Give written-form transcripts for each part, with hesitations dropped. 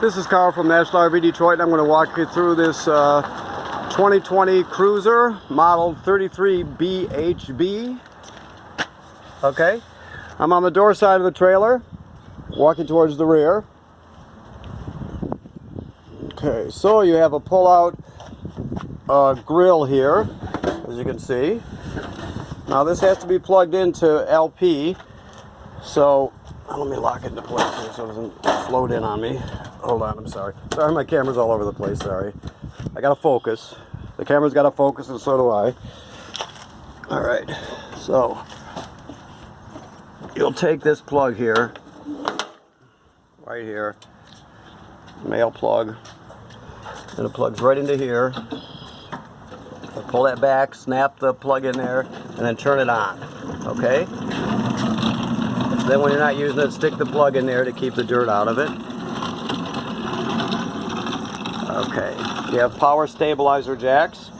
This is Carl from National RV Detroit, and I'm going to walk you through this 2020 Cruiser model 33BHB. Okay, I'm on the door side of the trailer, walking towards the rear. Okay, so you have a pull-out grill here, as you can see. Now this has to be plugged into LP, so let me lock it into place here so it doesn't float in on me. Hold on, I'm sorry. Sorry, my camera's all over the place, sorry. I gotta focus. The camera's gotta focus, and so do I. Alright, so you'll take this plug here, right here, male plug, and it plugs right into here. Pull that back, snap the plug in there, and then turn it on, okay? Then when you're not using it, stick the plug in there to keep the dirt out of it. Okay, you have power stabilizer jacks.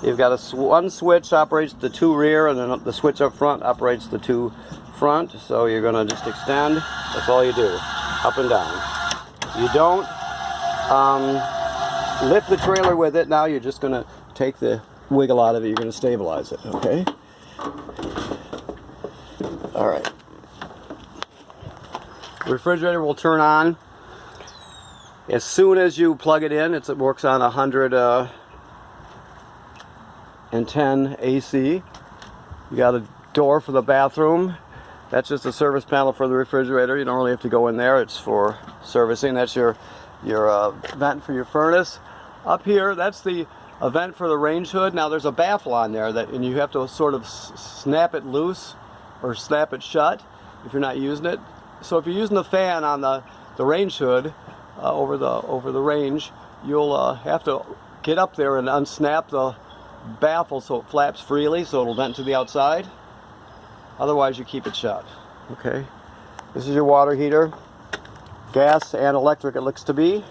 You've got one switch operates the two rear, and then the switch up front operates the two front. So you're gonna just extend, that's all you do, up and down. You don't lift the trailer with it. Now you're just gonna take the wiggle out of it, you're gonna stabilize it, okay? All right. Refrigerator will turn on as soon as you plug it in. It works on 110 AC. You got a door for the bathroom. That's just a service panel for the refrigerator. You don't really have to go in there. It's for servicing. That's your vent for your furnace. Up here, that's the vent for the range hood. Now there's a baffle on there and you have to sort of snap it loose or snap it shut if you're not using it. So if you're using the fan on the range hood over the range, you'll have to get up there and unsnap the baffle so it flaps freely, so it'll vent to the outside. Otherwise, you keep it shut. Okay. This is your water heater, gas and electric. It looks to be.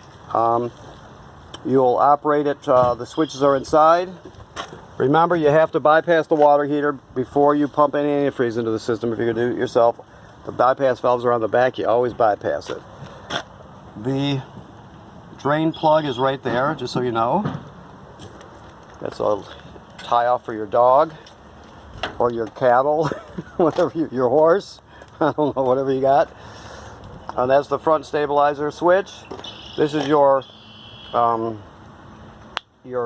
You'll operate it. The switches are inside. Remember, you have to bypass the water heater before you pump any antifreeze into the system. If you're gonna do it yourself. The bypass valves are on the back, you always bypass it. The drain plug is right there, just so you know. That's a tie-off for your dog, or your cattle, whatever, your horse, I don't know, whatever you got. And that's the front stabilizer switch. This is your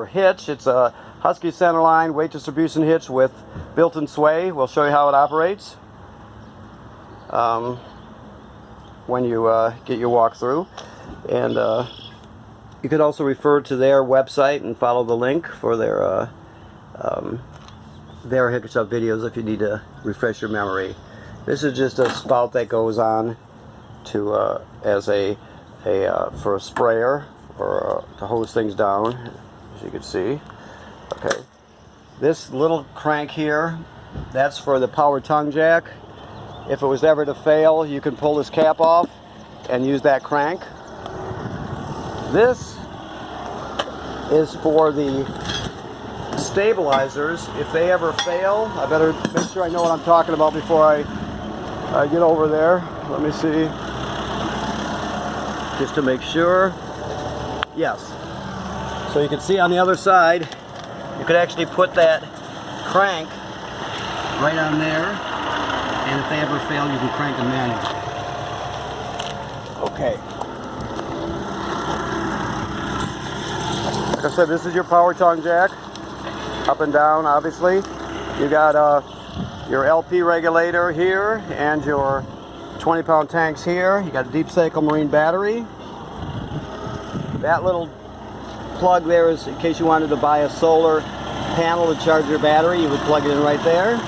hitch. It's a Husky centerline weight distribution hitch with built-in sway. We'll show you how it operates when you get your walkthrough, and you can also refer to their website and follow the link for their Hitch Up videos if you need to refresh your memory. This is just a spout that goes on to as for a sprayer or to hose things down, as you can see. Okay, this little crank here, that's for the power tongue jack. If it was ever to fail, you can pull this cap off and use that crank. This is for the stabilizers. If they ever fail, I better make sure I know what I'm talking about before I get over there. Let me see. Just to make sure. Yes. So you can see on the other side, you could actually put that crank right on there. And if they ever fail, you can crank them manually. Okay. Like I said, this is your power tongue jack. Up and down, obviously. You got your LP regulator here and your 20-pound tanks here. You got a deep cycle marine battery. That little plug there is in case you wanted to buy a solar panel to charge your battery. You would plug it in right there.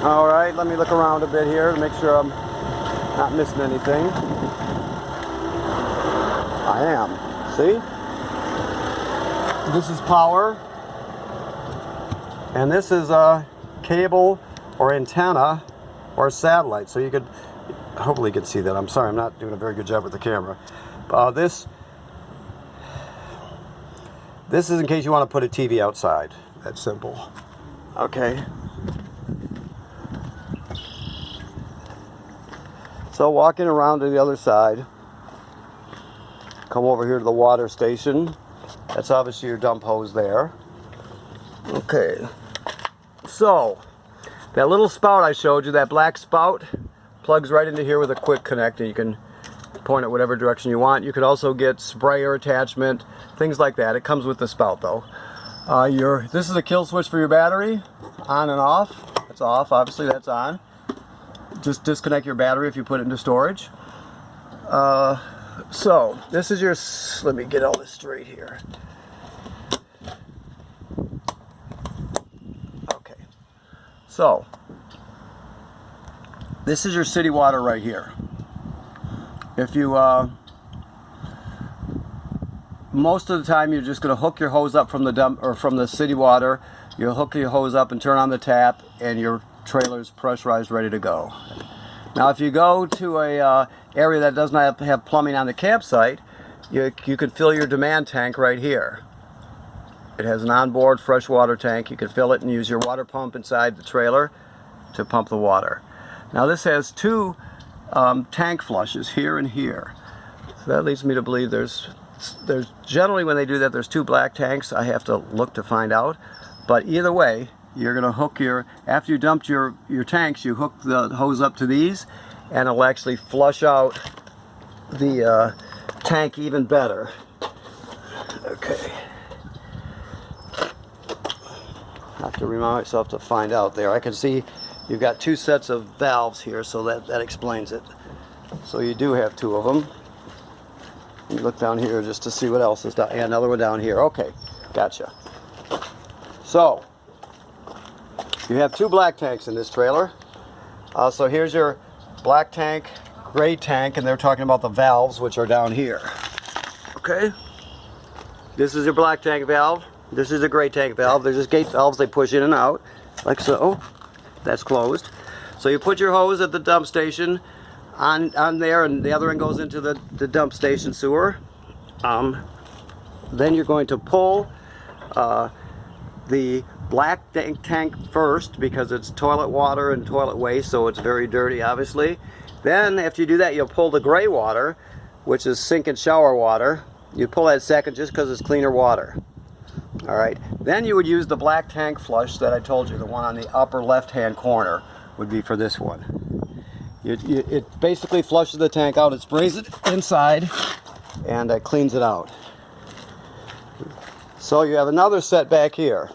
Alright, let me look around a bit here to make sure I'm not missing anything. I am. See? This is power. And this is a cable or antenna or satellite. So you could, hopefully you can see that. I'm sorry, I'm not doing a very good job with the camera. This is in case you want to put a TV outside. That's simple. Okay. So walking around to the other side, come over here to the water station. That's obviously your dump hose there. Okay, so that little spout I showed you, that black spout, plugs right into here with a quick connect, and you can point it whatever direction you want. You could also get sprayer attachment, things like that. It comes with the spout though. This is a kill switch for your battery, on and off. It's off, obviously that's on. Just disconnect your battery if you put it into storage. So this is your, let me get all this straight here. Okay, so this is your city water right here. If you, most of the time you're just going to hook your hose up from the dump or from the city water. You'll hook your hose up and turn on the tap, and your trailer's pressurized, ready to go. Now if you go to a area that does not have plumbing on the campsite, you can fill your demand tank right here. It has an onboard freshwater tank. You can fill it and use your water pump inside the trailer to pump the water. Now this has two tank flushes here and here. So that leads me to believe there's generally, when they do that, there's two black tanks. I have to look to find out. But either way, you're going to hook after you dumped your tanks, you hook the hose up to these, and it'll actually flush out the tank even better. Okay. I have to remind myself to find out there. I can see you've got two sets of valves here, so that explains it. So you do have two of them. You look down here just to see what else is down. Yeah, another one down here. Okay, gotcha. So you have two black tanks in this trailer. So here's your black tank, gray tank, and they're talking about the valves, which are down here. Okay. This is your black tank valve. This is a gray tank valve. They're just gate valves. They push in and out, like so. That's closed. So you put your hose at the dump station on there, and the other end goes into the dump station sewer. Then you're going to pull the black tank first, because it's toilet water and toilet waste, so it's very dirty, obviously. Then after you do that, you'll pull the gray water, which is sink and shower water. You pull that second just because it's cleaner water. Alright, then you would use the black tank flush that I told you, the one on the upper left hand corner would be for this one. It basically flushes the tank out, it sprays it inside, and cleans it out. So you have another set back here.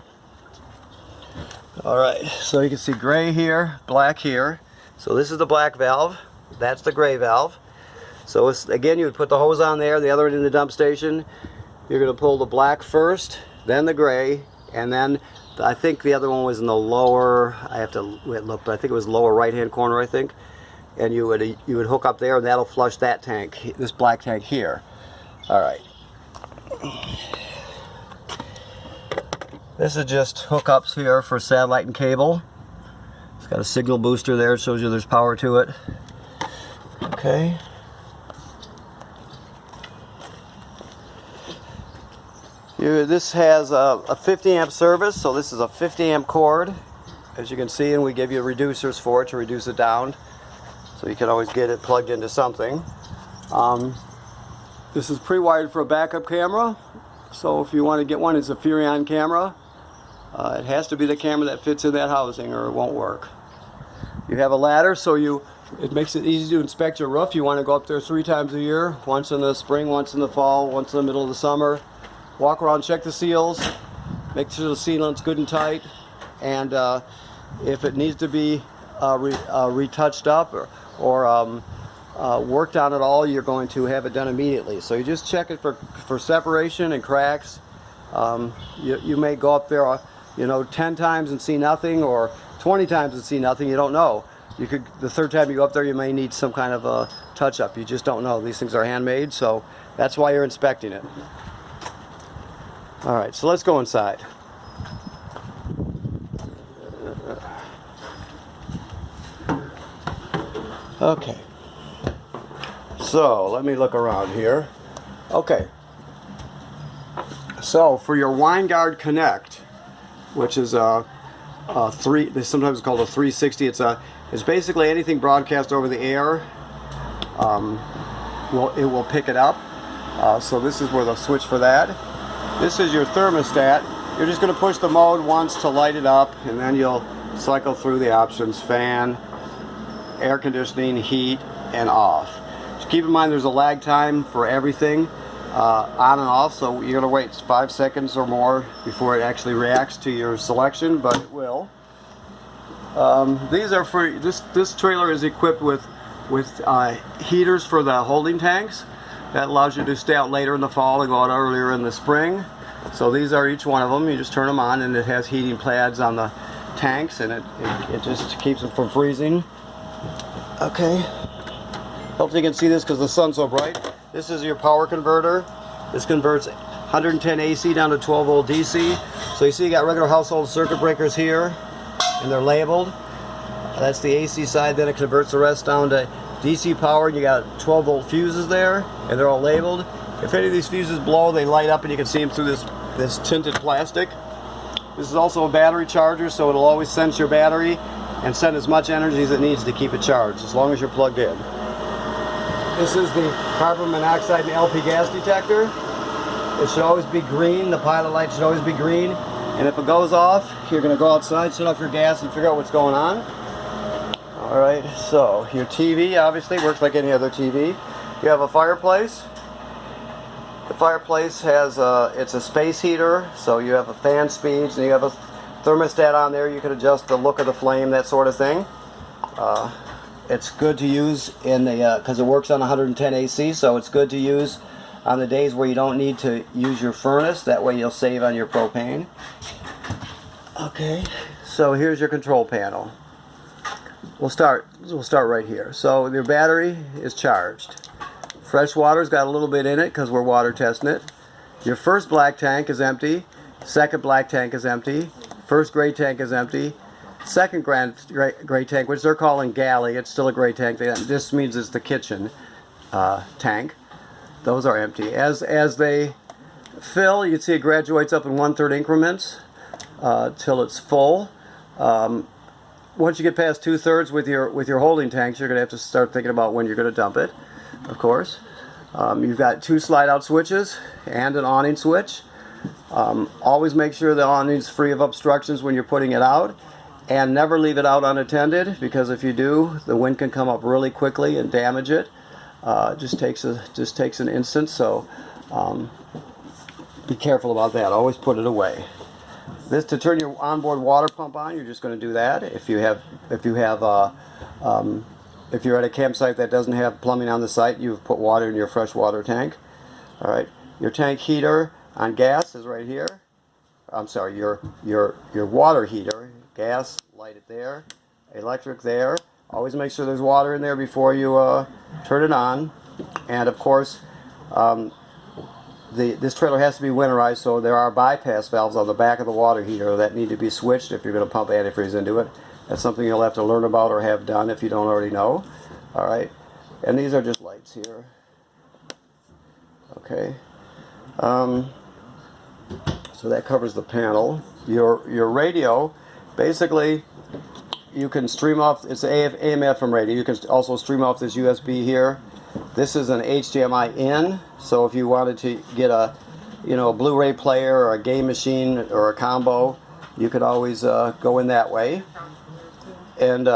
Alright, so you can see gray here, black here. So this is the black valve, that's the gray valve. So again, you would put the hose on there, the other end in the dump station. You're going to pull the black first, then the gray, and then I think the other one was in the lower, I have to look, but I think it was lower right hand corner, I think. And you would hook up there, and that'll flush that tank, this black tank here. Alright. This is just hookups here for satellite and cable. It's got a signal booster there, it shows you there's power to it. Okay. This has a 50 amp service, so this is a 50 amp cord, as you can see, and we give you reducers for it to reduce it down, so you can always get it plugged into something. This is pre-wired for a backup camera, so if you want to get one, it's a Furion camera. It has to be the camera that fits in that housing or it won't work. You have a ladder, so it makes it easy to inspect your roof. You want to go up there 3 times a year, once in the spring, once in the fall, once in the middle of the summer. Walk around, check the seals, make sure the sealant's good and tight, and if it needs to be retouched up or worked on at all, you're going to have it done immediately. So you just check it for separation and cracks. You may go up there 10 times and see nothing, or 20 times and see nothing. You don't know. The third time you go up there, you may need some kind of a touch-up. You just don't know. These things are handmade, so that's why you're inspecting it. Alright, so let's go inside. Okay. So, let me look around here. Okay. So, for your Winegard Connect, which is they sometimes call it a 360. It's basically anything broadcast over the air. it will pick it up. So this is where the switch for that. This is your thermostat. You're just going to push the mode once to light it up, and then you'll cycle through the options: fan, air conditioning, heat, and off. Just keep in mind there's a lag time for everything on and off, so you're going to wait 5 seconds or more before it actually reacts to your selection, but it will. These are for this trailer is equipped with heaters for the holding tanks. That allows you to stay out later in the fall and go out earlier in the spring. So these are each one of them. You just turn them on, and it has heating pads on the tanks, and it just keeps them from freezing. Okay. Hopefully you can see this because the sun's so bright. This is your power converter. This converts 110 AC down to 12 volt DC. So you see you got regular household circuit breakers here, and they're labeled. That's the AC side. Then it converts the rest down to DC power. You got 12 volt fuses there, and they're all labeled. If any of these fuses blow, they light up, and you can see them through this tinted plastic. This is also a battery charger, so it'll always sense your battery and send as much energy as it needs to keep it charged, as long as you're plugged in. This is the carbon monoxide and LP gas detector. It should always be green. The pilot light should always be green. And if it goes off, you're going to go outside, shut off your gas, and figure out what's going on. Alright, so your TV obviously works like any other TV. You have a fireplace. The fireplace has it's a space heater, so you have a fan speeds, and you have a thermostat on there. You can adjust the look of the flame, that sort of thing. It's good to use in the because it works on 110 AC, so it's good to use on the days where you don't need to use your furnace. That way you'll save on your propane. Okay, so here's your control panel. We'll start right here. So your battery is charged. Fresh water's got a little bit in it because we're water testing it. Your first black tank is empty. Second black tank is empty. First gray tank is empty. Second gray tank, which they're calling galley, it's still a gray tank. This means it's the kitchen tank. Those are empty. As they fill, you can see it graduates up in 1/3 increments till it's full. Once you get past 2/3 with your holding tanks, you're going to have to start thinking about when you're going to dump it, of course. You've got 2 slide-out switches and an awning switch. Always make sure the awning's free of obstructions when you're putting it out, and never leave it out unattended, because if you do, the wind can come up really quickly and damage it. Just takes an instant, so be careful about that. Always put it away. This, to turn your onboard water pump on, you're just going to do that. If you're at a campsite that doesn't have plumbing on the site, you've put water in your fresh water tank. All right, your tank heater on gas is right here. I'm sorry, your water heater, gas, light it there, electric there. Always make sure there's water in there before you turn it on. And of course, this trailer has to be winterized, so there are bypass valves on the back of the water heater that need to be switched if you're going to pump antifreeze into it. That's something you'll have to learn about or have done if you don't already know. All right, and these are just lights here. Okay, so that covers the panel. Your radio, basically, you can stream off. It's AM/FM radio. You can also stream off this USB here. This is an HDMI in, so if you wanted to get a Blu-ray player or a game machine or a combo, you could always go in that way. And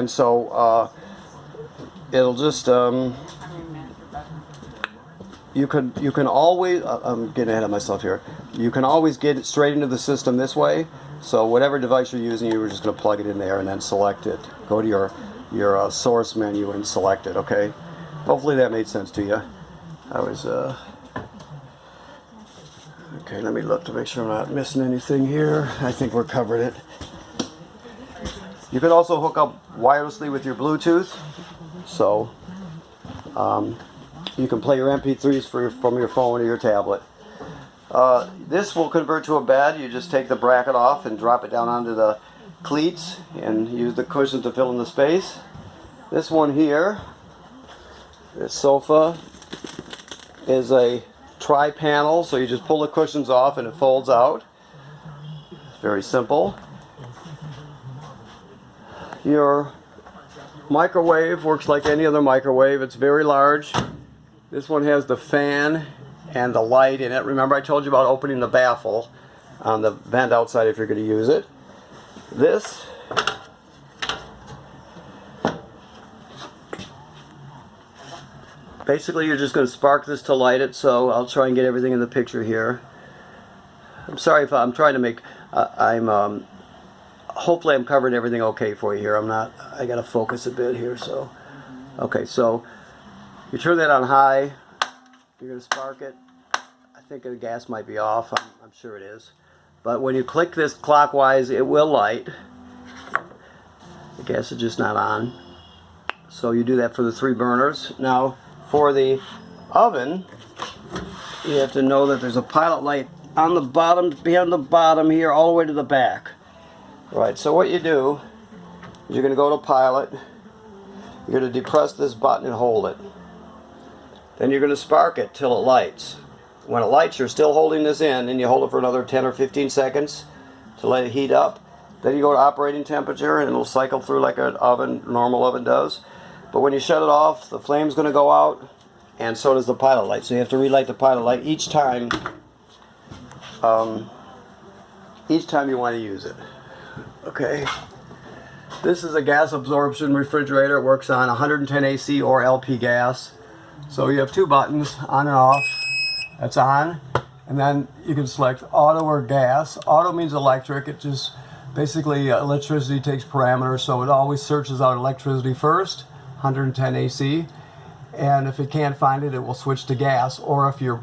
so it'll just you can always I'm getting ahead of myself here. You can always get it straight into the system this way. So whatever device you're using, you're just going to plug it in there and then select it. Go to your source menu and select it. Okay. Hopefully that made sense to you. Okay, let me look to make sure I'm not missing anything here. I think we're covered it. You can also hook up wirelessly with your Bluetooth, so you can play your MP3s from your phone or your tablet. This will convert to a bed. You just take the bracket off and drop it down onto the cleats and use the cushion to fill in the space. This one here, this sofa, is a tri-panel, so you just pull the cushions off and it folds out. It's very simple. Your microwave works like any other microwave. It's very large. This one has the fan and the light in it. Remember I told you about opening the baffle on the vent outside if you're going to use it. This basically you're just going to spark this to light it, so I'll try and get everything in the picture here. I'm sorry if I'm trying to make hopefully I'm covering everything okay for you here. I got to focus a bit here, so okay, so you turn that on high, you're going to spark it. I think the gas might be off, I'm sure it is. But when you click this clockwise, it will light. The gas is just not on. So you do that for the 3 burners. Now, for the oven, you have to know that there's a pilot light on the bottom, behind the bottom here, all the way to the back. Right, so what you do is you're going to go to pilot. You're going to depress this button and hold it. Then you're going to spark it till it lights. When it lights, you're still holding this in, and you hold it for another 10 or 15 seconds to let it heat up. Then you go to operating temperature, and it'll cycle through like an oven, normal oven does. But when you shut it off, the flame's going to go out, and so does the pilot light. So you have to relight the pilot light each time you want to use it. Okay. This is a gas absorption refrigerator. It works on 110 AC or LP gas. So you have 2 buttons, on and off. That's on. And then you can select auto or gas. Auto means electric. It just basically electricity takes parameters, so it always searches out electricity first, 110 AC. And if it can't find it, it will switch to gas. Or if you're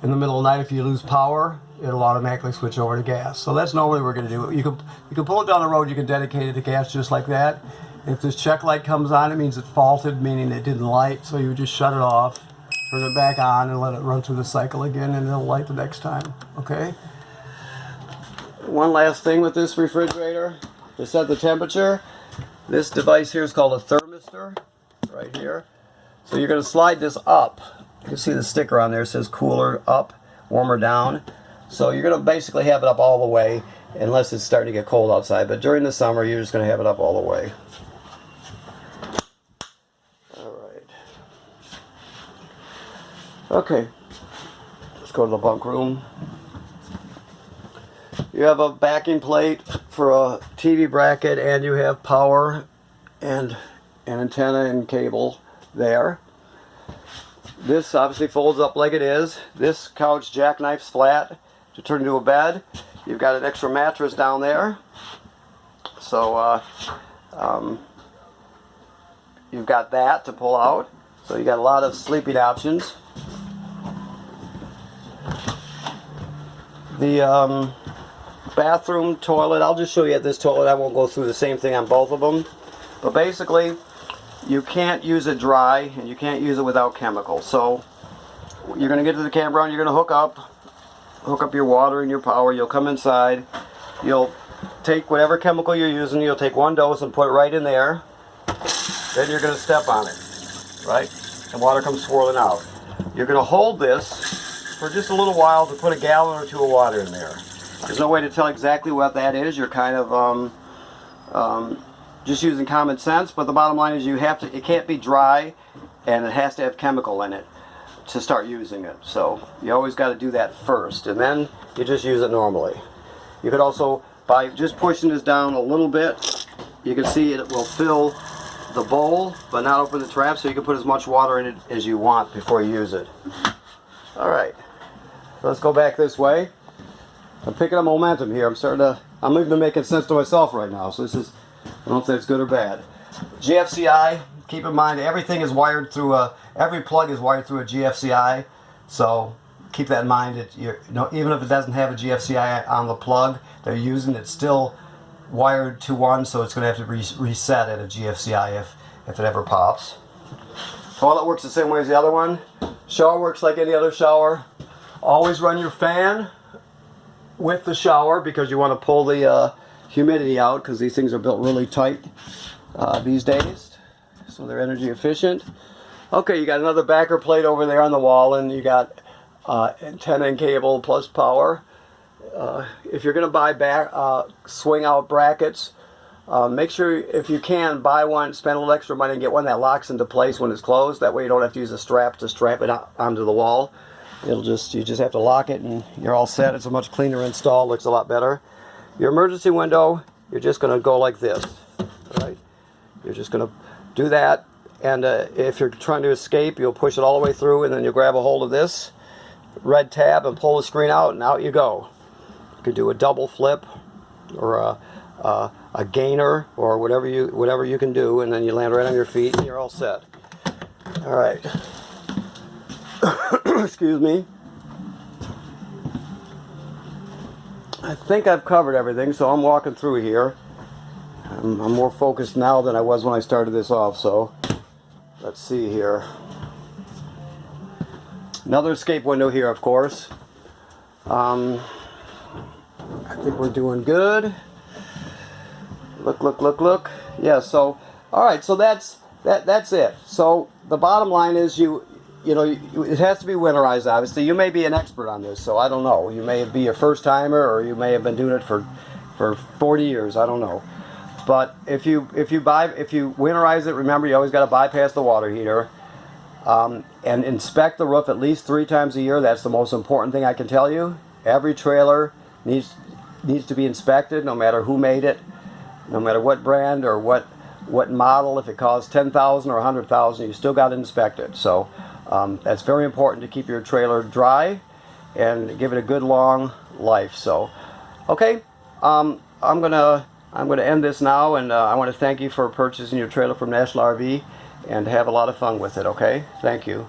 in the middle of the night, if you lose power, it'll automatically switch over to gas. So that's normally what we're going to do. You can pull it down the road, you can dedicate it to gas just like that. If this check light comes on, it means it faulted, meaning it didn't light. So you would just shut it off, turn it back on, and let it run through the cycle again, and it'll light the next time. Okay? One last thing with this refrigerator, to set the temperature, this device here is called a thermistor, right here. So you're going to slide this up. You can see the sticker on there, it says cooler up, warmer down. So you're going to basically have it up all the way, unless it's starting to get cold outside. But during the summer, you're just going to have it up all the way. Alright. Okay. Let's go to the bunk room. You have a backing plate for a TV bracket, and you have power and an antenna and cable there. This obviously folds up like it is. This couch jackknifes flat to turn into a bed. You've got an extra mattress down there. So you've got that to pull out. So you got a lot of sleeping options. The bathroom toilet, I'll just show you at this toilet. I won't go through the same thing on both of them. But basically, you can't use it dry, and you can't use it without chemicals. So you're going to get to the campground, you're going to hook up your water and your power. You'll come inside, you'll take whatever chemical you're using, you'll take 1 dose and put it right in there. Then you're going to step on it, right? And water comes swirling out. You're going to hold this for just a little while to put a gallon or 2 of water in there. There's no way to tell exactly what that is. You're kind of just using common sense, but the bottom line is it can't be dry, and it has to have chemical in it to start using it. So you always got to do that first, and then you just use it normally. You could also, by just pushing this down a little bit, you can see it will fill the bowl, but not open the trap, so you can put as much water in it as you want before you use it. Alright, so let's go back this way. I'm picking up momentum here. I'm even making sense to myself right now, so this is, I don't know if that's good or bad. GFCI, keep in mind everything is wired through every plug is wired through a GFCI, so keep that in mind. Even if it doesn't have a GFCI on the plug they're using, it's still wired to one, so it's going to have to reset at a GFCI if it ever pops. Toilet works the same way as the other one. Shower works like any other shower. Always run your fan with the shower because you want to pull the humidity out, because these things are built really tight these days, so they're energy efficient. Okay, you got another backer plate over there on the wall, and you got antenna and cable plus power. If you're going to buy swing out brackets, Make sure, if you can, buy one, spend a little extra money and get one that locks into place when it's closed. That way you don't have to use a strap to strap it onto the wall. You just have to lock it and you're all set. It's a much cleaner install, looks a lot better. Your emergency window, you're just going to go like this. All right? You're just going to do that, and if you're trying to escape, you'll push it all the way through, and then you'll grab a hold of this red tab and pull the screen out, and out you go. You can do a double flip or a gainer or whatever you can do, and then you land right on your feet and you're all set. All right. Excuse me. I think I've covered everything, so I'm walking through here. I'm more focused now than I was when I started this off, so let's see here. Another escape window here, of course. I think we're doing good. Look. Yeah, so, alright, so that's it. So the bottom line is it has to be winterized, obviously. You may be an expert on this, so I don't know. You may be a first timer, or you may have been doing it for 40 years, I don't know. But if you winterize it, remember you always got to bypass the water heater, and inspect the roof at least 3 times a year. That's the most important thing I can tell you. Every trailer needs to be inspected, no matter who made it, no matter what brand or what model. If it costs $10,000 or $100,000, you still got to inspect it. So that's very important to keep your trailer dry and give it a good long life. So, okay, I'm gonna end this now, and I want to thank you for purchasing your trailer from National RV, and have a lot of fun with it. Okay, thank you.